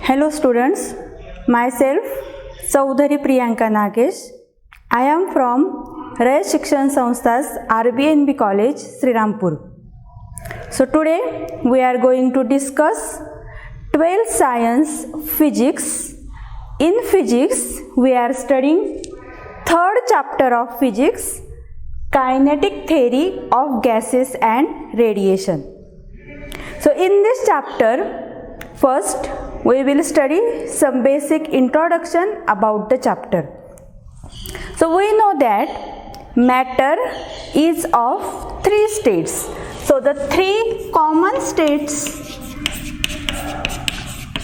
Hello students, myself Chaudhary Priyanka Nagesh. I am from Rayat Shikshan Sanstha's RBNB College, Srirampur. So today we are going to discuss 12th Science Physics. In physics we are studying third chapter of physics, Kinetic Theory of Gases and Radiation. So in this chapter, first we will study some basic introduction about the chapter. So we know that matter is of three states. So the three common states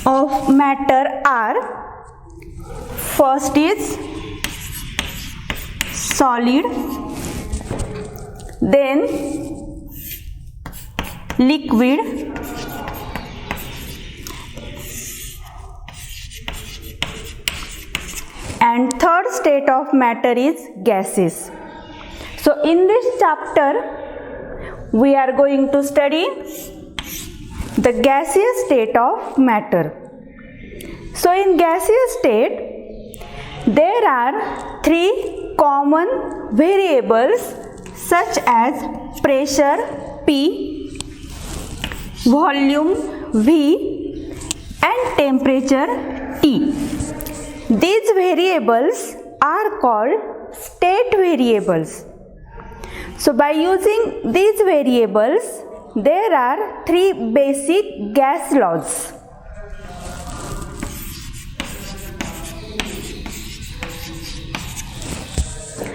of matter are, first is solid, then liquid, and third state of matter is gases. So in this chapter we are going to study the gaseous state of matter. So in gaseous state there are three common variables such as pressure P, volume V, and temperature T. These variables are called state variables. So by using these variables, there are three basic gas laws.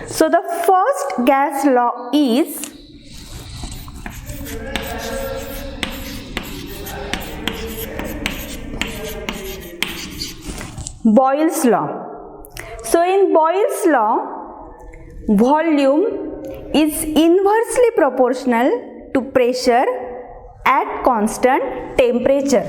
So the first gas law is Boyle's law. So in Boyle's law, volume is inversely proportional to pressure at constant temperature.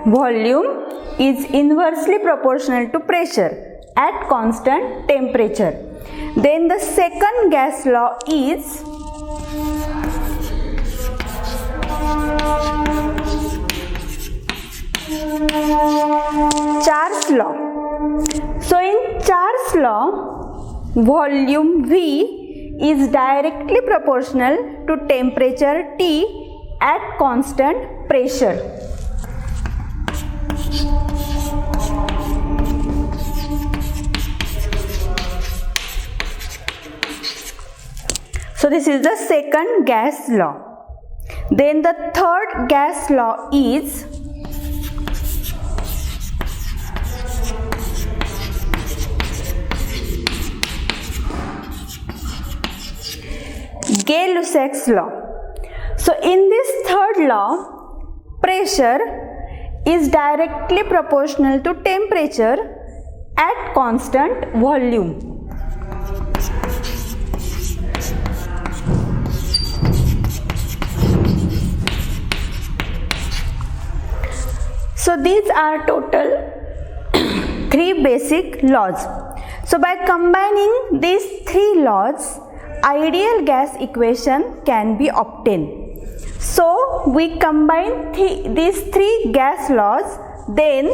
Volume is inversely proportional to pressure at constant temperature. Then the second gas law is Charles law. So in Charles law, volume V is directly proportional to temperature T at constant pressure. So this is the second gas law. Then the third gas law is Gay-Lussac's law. So in this third law, pressure is directly proportional to temperature at constant volume. So these are total three basic laws. So by combining these three laws, ideal gas equation can be obtained. So we combine these three gas laws, then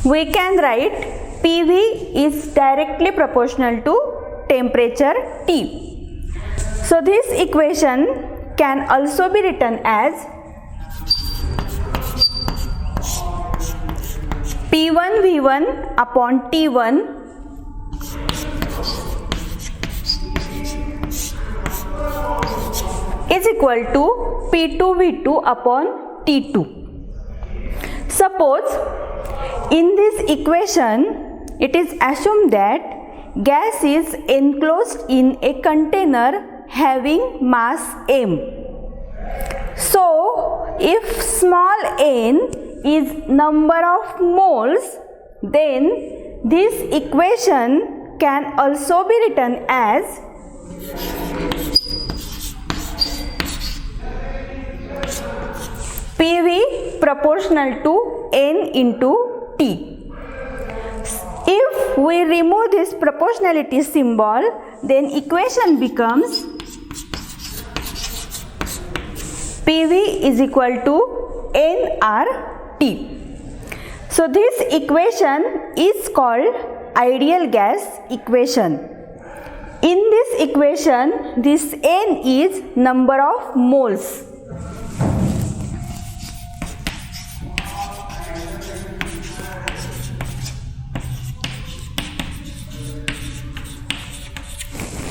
we can write PV is directly proportional to temperature T. So this equation can also be written as P1V1 upon T1 is equal to P2V2 upon T2. Suppose in this equation it is assumed that gas is enclosed in a container having mass m. So if small n is number of moles, then this equation can also be written as PV proportional to N into T. we remove this proportionality symbol, then equation becomes PV is equal to nRT. So this equation is called ideal gas equation. In this equation, this N is number of moles.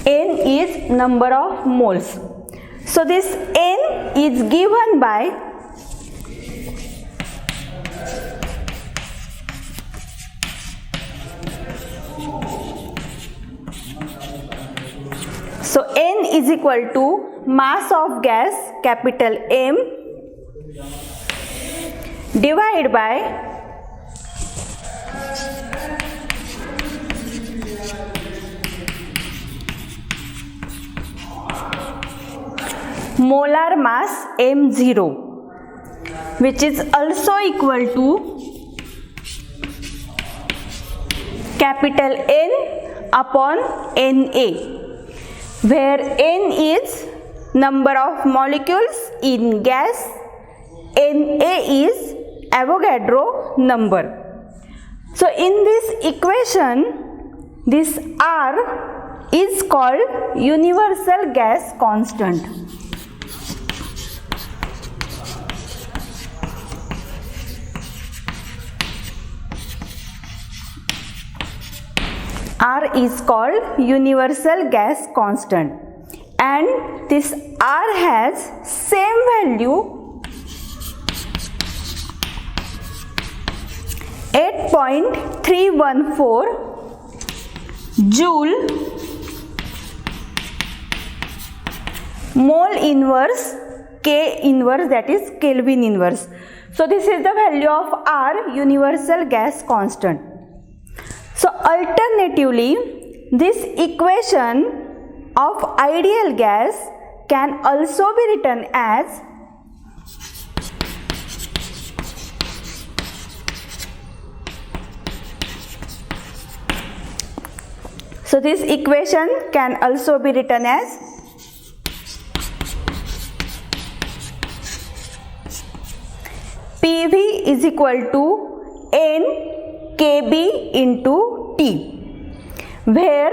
N is number of moles. So this N is given by N is equal to mass of gas capital M divided by molar mass M0, which is also equal to capital N upon Na, where N is number of molecules in gas, Na is Avogadro number. So in this equation, this R is called universal gas constant. R is called universal gas constant, and this R has same value 8.314 joule mole inverse K inverse, that is Kelvin inverse. So this is the value of R, universal gas constant. So alternatively, this equation of ideal gas can also be written as PV is equal to N Kb into T, where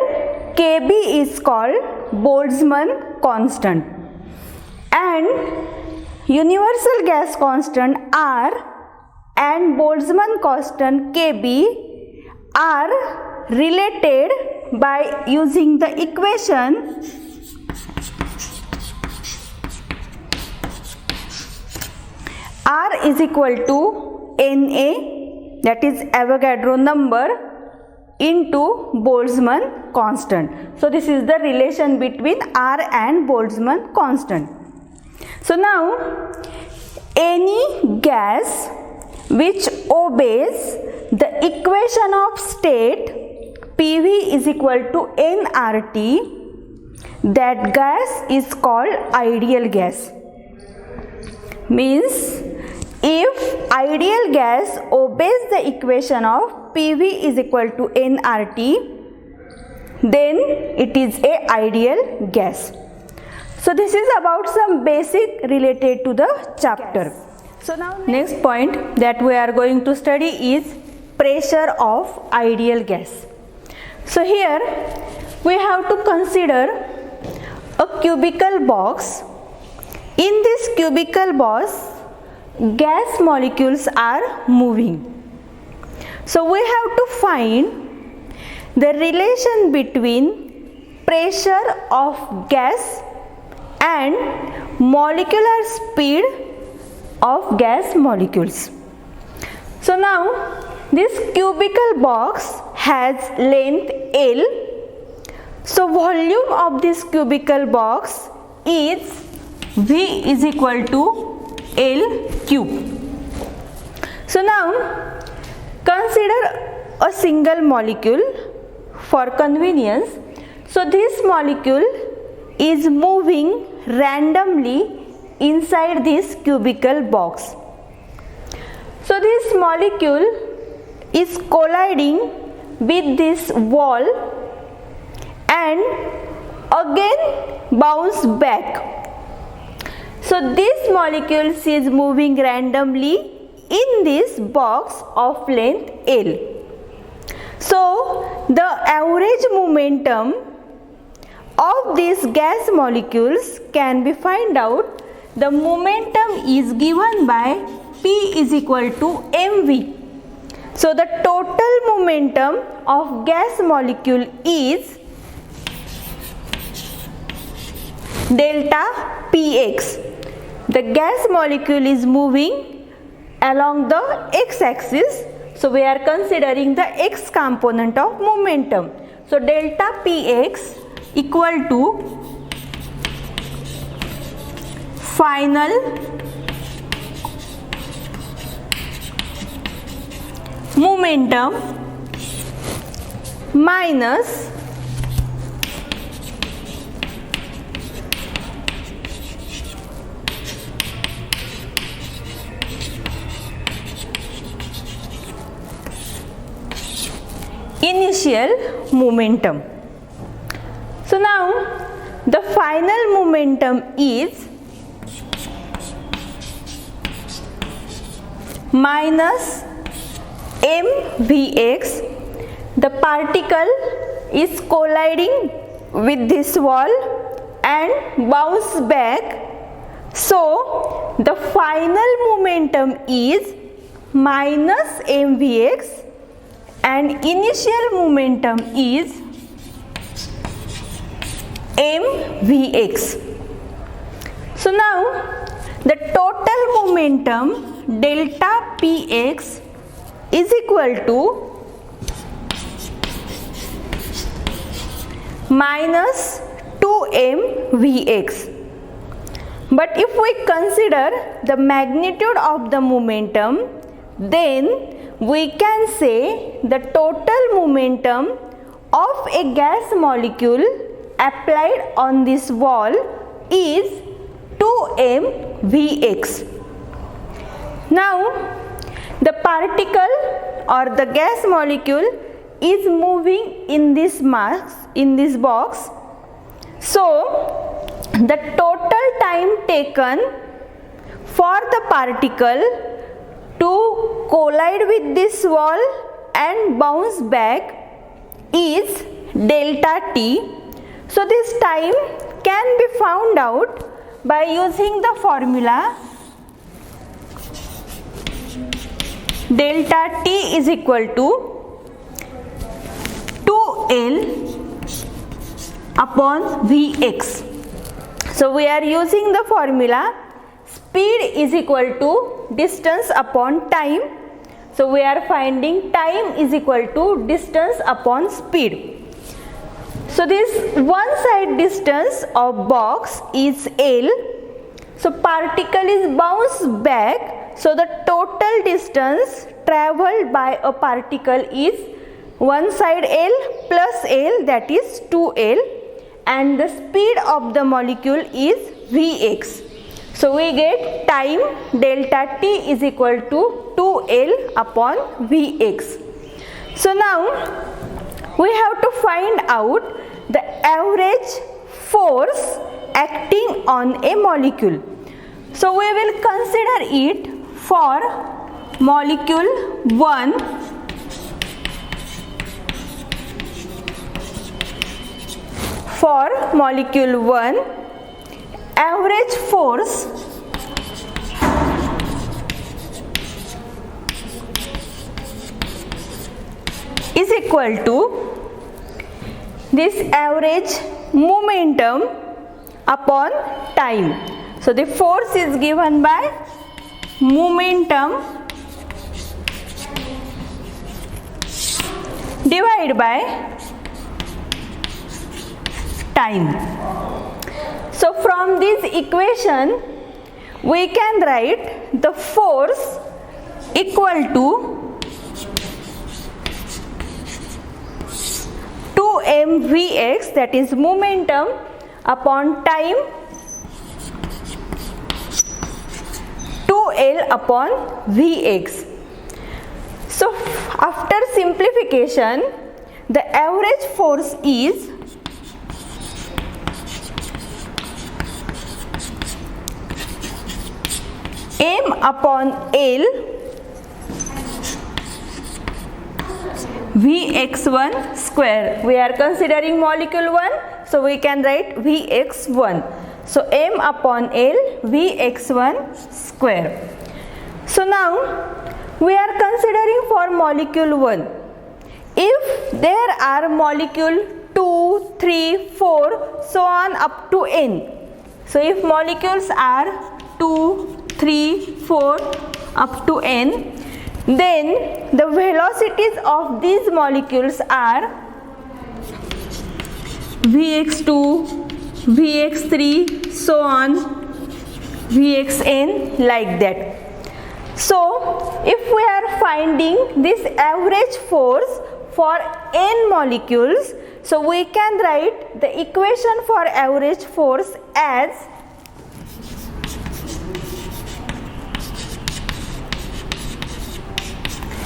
Kb is called Boltzmann constant and universal gas constant R and Boltzmann constant Kb are related by using the equation R is equal to Na, that is Avogadro number, into Boltzmann constant. So this is the relation between R and Boltzmann constant. So now any gas which obeys the equation of state PV is equal to nRT, that gas is called ideal gas. Means if ideal gas obeys the equation of PV is equal to nRT, then it is a ideal gas. So this is about some basic related to the chapter. So now next point that we are going to study is pressure of ideal gas. So here we have to consider a cubical box. In this cubical box, gas molecules are moving. So we have to find the relation between pressure of gas and molecular speed of gas molecules. So now this cubical box has length L. So volume of this cubical box is V is equal to L cube. So now consider a single molecule for convenience. So this molecule is moving randomly inside this cubical box. So this molecule is colliding with this wall and again bounce back. So this molecules is moving randomly in this box of length L. So the average momentum of these gas molecules can be find out. The momentum is given by P is equal to mv. So the total momentum of gas molecule is delta px. The gas molecule is moving along the x-axis. So we are considering the x component of momentum. So delta px equal to final momentum minus initial momentum. So now the final momentum is minus mvx. The particle is colliding with this wall and bounce back. So the final momentum is minus mvx and initial momentum is mvx. So now the total momentum delta px is equal to minus 2mvx. But if we consider the magnitude of the momentum, then we can say the total momentum of a gas molecule applied on this wall is 2mvx. Now the particle or the gas molecule is moving in this box. So the total time taken for the particle to collide with this wall and bounce back is delta t. So this time can be found out by using the formula delta t is equal to 2L upon Vx. So we are using the formula speed is equal to distance upon time. So we are finding time is equal to distance upon speed. So this one side distance of box is L. So particle is bounced back. So the total distance travelled by a particle is one side L plus L, that is 2L, and the speed of the molecule is Vx. So we get time delta t is equal to 2L upon Vx. So now we have to find out the average force acting on a molecule. So we will consider it for molecule 1, for molecule 1, average force is equal to this average momentum upon time. So the force is given by momentum divided by time. So from this equation we can write the force equal to 2mvx, that is momentum upon time, 2L upon Vx. So after simplification the average force is m upon L Vx1 square. We are considering molecule 1, so we can write Vx1. So m upon L Vx1 square. So now we are considering for molecule 1. If there are molecule 2, 3, 4, so on up to n. So if molecules are 2, 3, 4 up to n, then the velocities of these molecules are Vx2, Vx3, so on, Vxn, like that. So if we are finding this average force for n molecules, so we can write the equation for average force as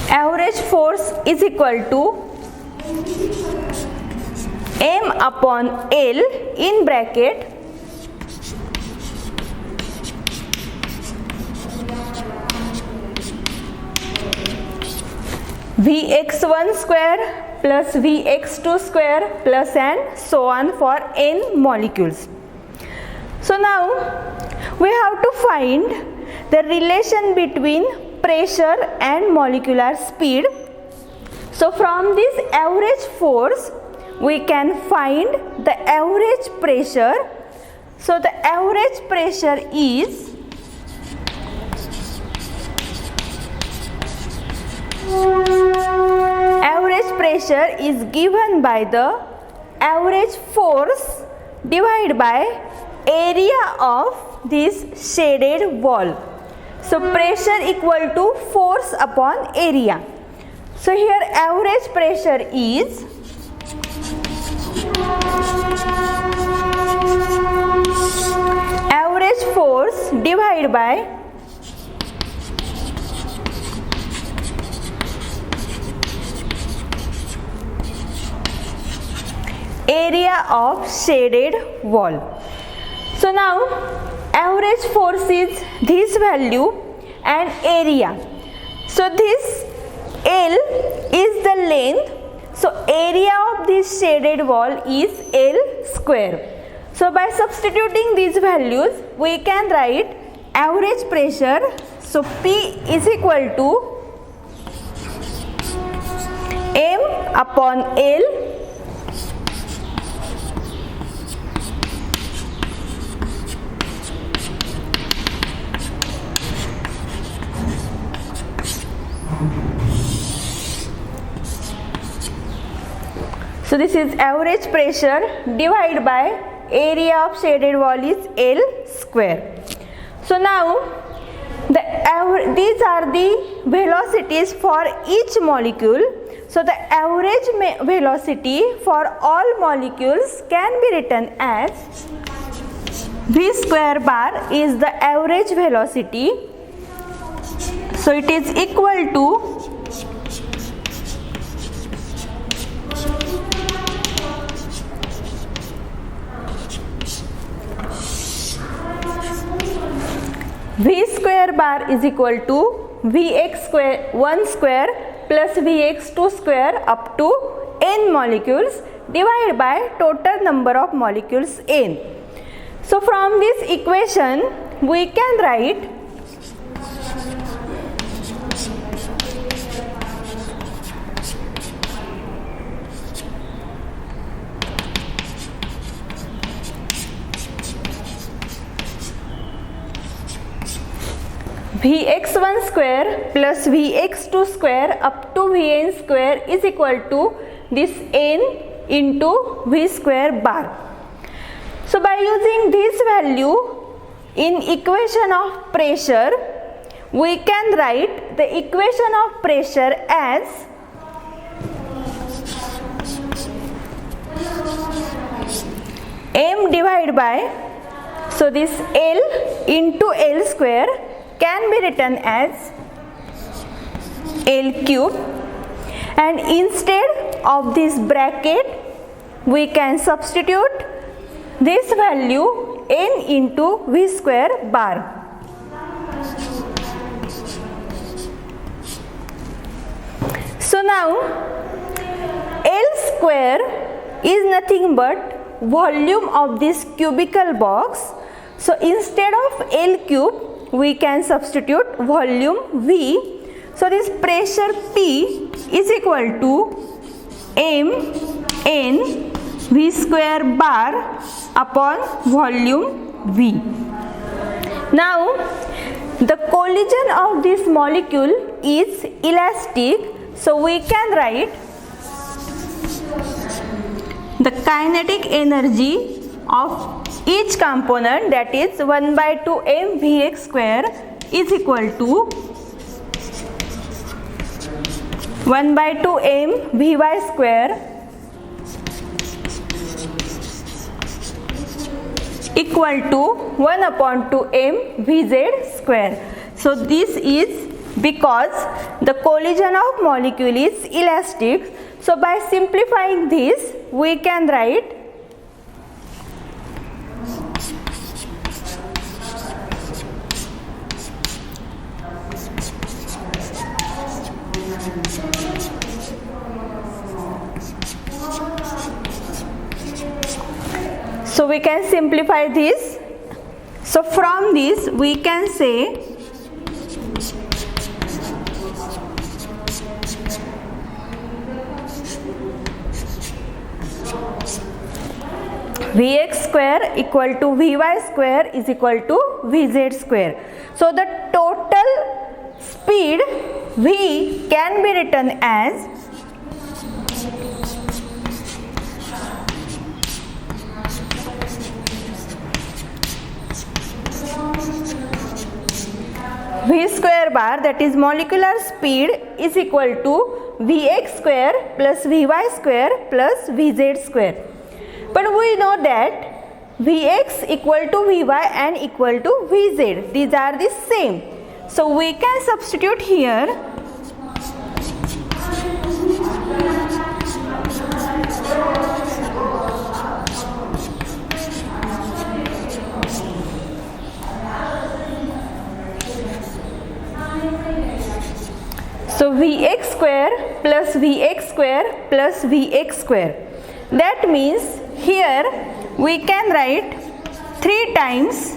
average force is equal to m upon L in bracket Vx1 square plus Vx2 square plus and so on for n molecules. So now we have to find the relation between pressure and molecular speed. So from this average force we can find the average pressure. So the average pressure is given by the average force divided by area of this shaded wall. So pressure equal to force upon area. So here average pressure is average force divided by area of shaded wall. So now average force is this value and area. So this L is the length. So area of this shaded wall is L square. So by substituting these values we can write average pressure. So P is equal to M upon L So this is average pressure divided by area of shaded wall is L square. So now these are the velocities for each molecule. So the average velocity for all molecules can be written as V square bar is the average velocity. So it is equal to V square bar is equal to Vx1 square plus Vx2 square up to n molecules divided by total number of molecules n. So from this equation we can write Vx1 square plus Vx2 square up to Vn square is equal to this n into V square bar. So by using this value in equation of pressure, we can write the equation of pressure as m divided by, so this L into L square can be written as L cube, and instead of this bracket, we can substitute this value n into v square bar. So now L square is nothing but volume of this cubical box. So instead of L cube, we can substitute volume V. So this pressure P is equal to m n v square bar upon volume V. Now the collision of this molecule is elastic, so we can write the kinetic energy of each component, that is 1 by 2 m Vx square is equal to 1 by 2 m Vy square equal to 1 upon 2 m Vz square. So this is because the collision of molecule is elastic. So by simplifying this, we can write this. So from this we can say Vx square equal to Vy square is equal to Vz square. So the total speed V can be written as V square bar, that is molecular speed, is equal to Vx square plus Vy square plus Vz square. But we know that Vx equal to Vy and equal to Vz. These are the same. So we can substitute here so Vx square plus Vx square plus Vx square. That means here we can write 3 times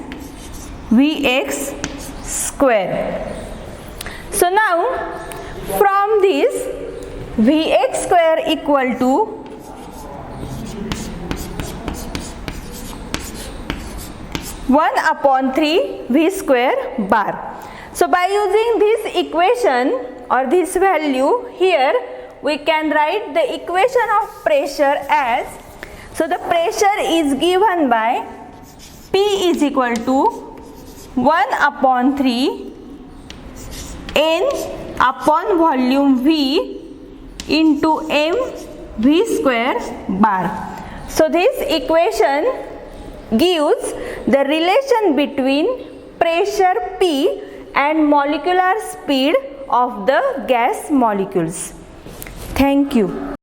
Vx square. So now from this Vx square equal to one upon 3 V square bar. So by using this equation or this value here, we can write the equation of pressure as, so the pressure is given by P is equal to 1 upon 3 N upon volume V into m V square bar. So this equation gives the relation between pressure P and molecular speed of the gas molecules. Thank you.